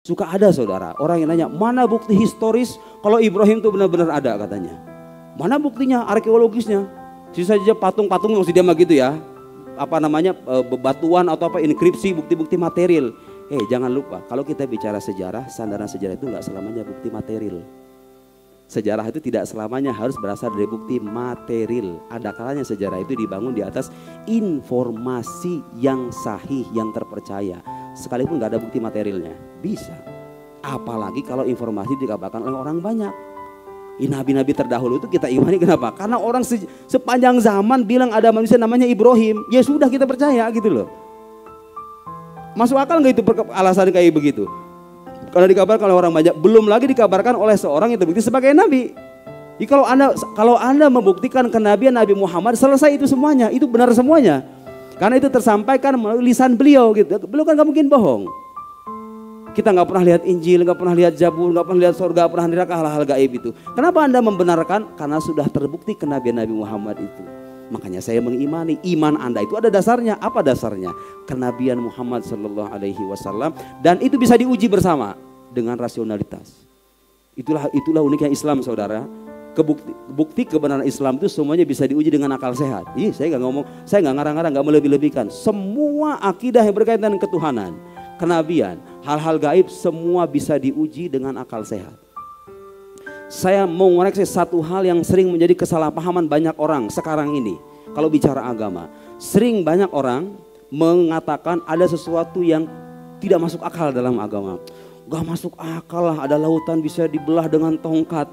Suka ada saudara, orang yang nanya, mana bukti historis kalau Ibrahim itu benar-benar ada katanya. Mana buktinya, arkeologisnya. Sisa saja patung-patung masih dia gitu ya. Apa namanya, bebatuan atau apa, inskripsi, bukti-bukti material. Jangan lupa, kalau kita bicara sejarah, sandaran sejarah itu nggak selamanya bukti material. Sejarah itu tidak selamanya harus berasal dari bukti material. Ada kalanya sejarah itu dibangun di atas informasi yang sahih, yang terpercaya. Sekalipun nggak ada bukti materialnya, bisa. Apalagi kalau informasi dikabarkan oleh orang banyak. Nabi-nabi terdahulu itu kita imani, kenapa? Karena orang sepanjang zaman bilang ada manusia namanya Ibrahim. Ya sudah, kita percaya gitu loh. Masuk akal nggak itu alasan kayak begitu? Karena dikabarkan oleh orang banyak, belum lagi dikabarkan oleh seorang yang terbukti sebagai nabi. Jadi kalau anda membuktikan kenabian Nabi Muhammad, selesai itu semuanya, itu benar semuanya. Karena itu tersampaikan melalui lisan beliau gitu. Beliau kan gak mungkin bohong. Kita gak pernah lihat Injil, gak pernah lihat Zabur, gak pernah lihat surga, pernah neraka, hal-hal gaib itu. Kenapa anda membenarkan? Karena sudah terbukti kenabian Nabi Muhammad itu. Makanya saya mengimani, iman anda itu ada dasarnya. Apa dasarnya? Kenabian Muhammad SAW. Dan itu bisa diuji bersama dengan rasionalitas. Itulah uniknya Islam, saudara. Bukti kebenaran Islam itu semuanya bisa diuji dengan akal sehat. Saya nggak ngomong, saya nggak ngarang-ngarang, nggak melebih-lebihkan. Semua akidah yang berkaitan dengan ketuhanan, kenabian, hal-hal gaib, semua bisa diuji dengan akal sehat. Saya mau mengoreksi satu hal yang sering menjadi kesalahpahaman banyak orang sekarang ini. Kalau bicara agama, sering banyak orang mengatakan ada sesuatu yang tidak masuk akal dalam agama. Gak masuk akal lah, ada lautan bisa dibelah dengan tongkat.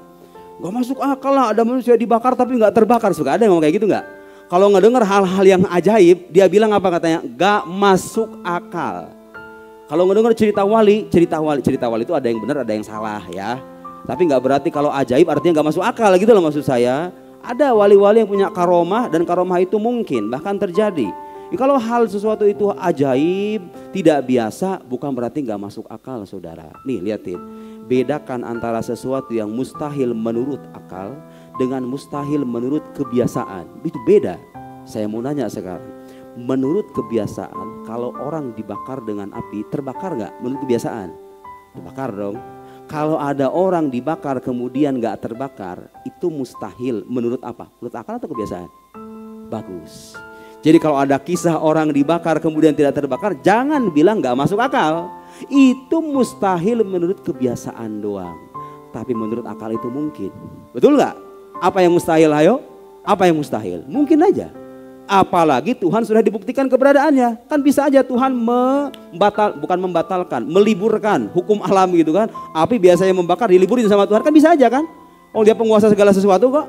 Gak masuk akal lah, ada manusia dibakar tapi gak terbakar. Suka ada yang ngomong kayak gitu gak? Kalau ngedengar hal-hal yang ajaib, dia bilang apa katanya? Gak masuk akal. Kalau ngedengar cerita wali itu ada yang benar, ada yang salah ya. Tapi gak berarti kalau ajaib artinya gak masuk akal gitu loh maksud saya. Ada wali-wali yang punya karomah dan karomah itu mungkin bahkan terjadi. Kalau hal sesuatu itu ajaib, tidak biasa, bukan berarti gak masuk akal saudara. Nih lihatin. Bedakan antara sesuatu yang mustahil menurut akal dengan mustahil menurut kebiasaan. Itu beda. Saya mau nanya sekarang. Menurut kebiasaan, kalau orang dibakar dengan api, terbakar gak menurut kebiasaan? Terbakar dong. Kalau ada orang dibakar kemudian gak terbakar, itu mustahil menurut apa? Menurut akal atau kebiasaan? Bagus. Jadi kalau ada kisah orang dibakar kemudian tidak terbakar, jangan bilang gak masuk akal. Itu mustahil menurut kebiasaan doang. Tapi menurut akal itu mungkin. Betul gak? Apa yang mustahil ayo? Apa yang mustahil? Mungkin aja. Apalagi Tuhan sudah dibuktikan keberadaannya. Kan bisa aja Tuhan bukan membatalkan, meliburkan hukum alam gitu kan. Api biasanya membakar, diliburin sama Tuhan, kan bisa aja kan. Oh dia penguasa segala sesuatu kok.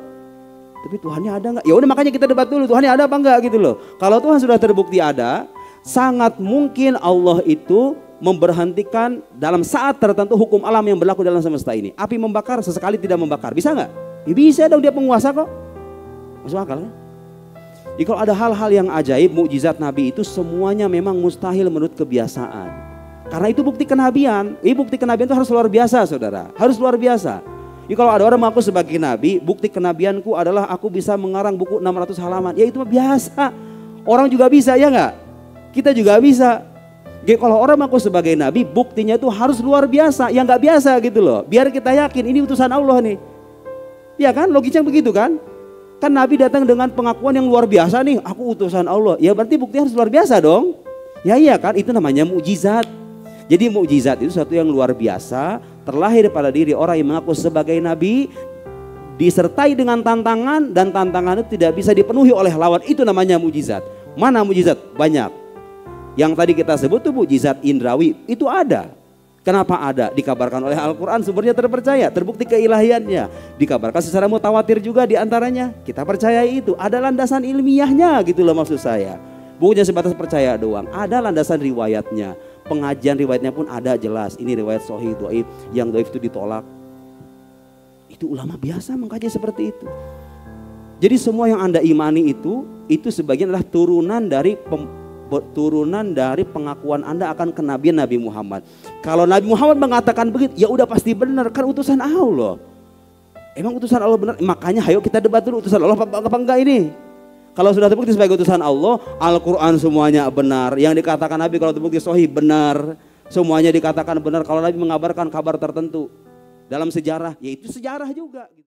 Tapi Tuhannya ada nggak? Ya udah makanya kita debat dulu, Tuhannya ada apa enggak gitu loh. Kalau Tuhan sudah terbukti ada, sangat mungkin Allah itu memberhentikan dalam saat tertentu hukum alam yang berlaku dalam semesta ini. Api membakar, sesekali tidak membakar, bisa nggak? Ya bisa dong, dia penguasa kok. Masuk akal kan? Jadi kalau ada hal-hal yang ajaib, mukjizat Nabi itu semuanya memang mustahil menurut kebiasaan. Karena itu bukti kenabian. Bukti kenabian itu harus luar biasa saudara, harus luar biasa. Jadi kalau ada orang mengaku sebagai nabi, bukti kenabianku adalah aku bisa mengarang buku 600 halaman. Ya itu mah biasa. Orang juga bisa ya enggak? Kita juga bisa. Jadi kalau orang mengaku sebagai nabi, buktinya itu harus luar biasa. Yang enggak biasa gitu loh. Biar kita yakin ini utusan Allah nih. Ya kan? Logiknya begitu kan? Kan nabi datang dengan pengakuan yang luar biasa nih. Aku utusan Allah. Ya berarti buktinya harus luar biasa dong. Ya iya kan? Itu namanya mukjizat. Jadi mukjizat itu sesuatu yang luar biasa, terlahir pada diri orang yang mengaku sebagai nabi, disertai dengan tantangan, dan tantangan itu tidak bisa dipenuhi oleh lawan. Itu namanya mukjizat. Mana mukjizat? Banyak. Yang tadi kita sebut tuh mukjizat indrawi, itu ada. Kenapa ada? Dikabarkan oleh Al-Quran, sumbernya terpercaya, terbukti keilahiannya. Dikabarkan secara mutawatir juga diantaranya. Kita percaya itu, ada landasan ilmiahnya gitu loh maksud saya. Bukannya sebatas percaya doang, ada landasan riwayatnya. Pengajian riwayatnya pun ada jelas. Ini riwayat sahih, dhaif, yang dhaif itu ditolak. Itu ulama biasa mengkaji seperti itu. Jadi semua yang Anda imani itu sebagian adalah turunan dari pengakuan Anda akan kenabian Nabi Muhammad. Kalau Nabi Muhammad mengatakan begitu, ya udah pasti benar, kan utusan Allah. Emang utusan Allah benar? Makanya ayo kita debat dulu, utusan Allah apa enggak ini? Kalau sudah terbukti sebagai utusan Allah, Al-Quran semuanya benar. Yang dikatakan Nabi kalau terbukti sahih benar. semuanya dikatakan benar. Kalau Nabi mengabarkan kabar tertentu dalam sejarah, ya itu sejarah juga.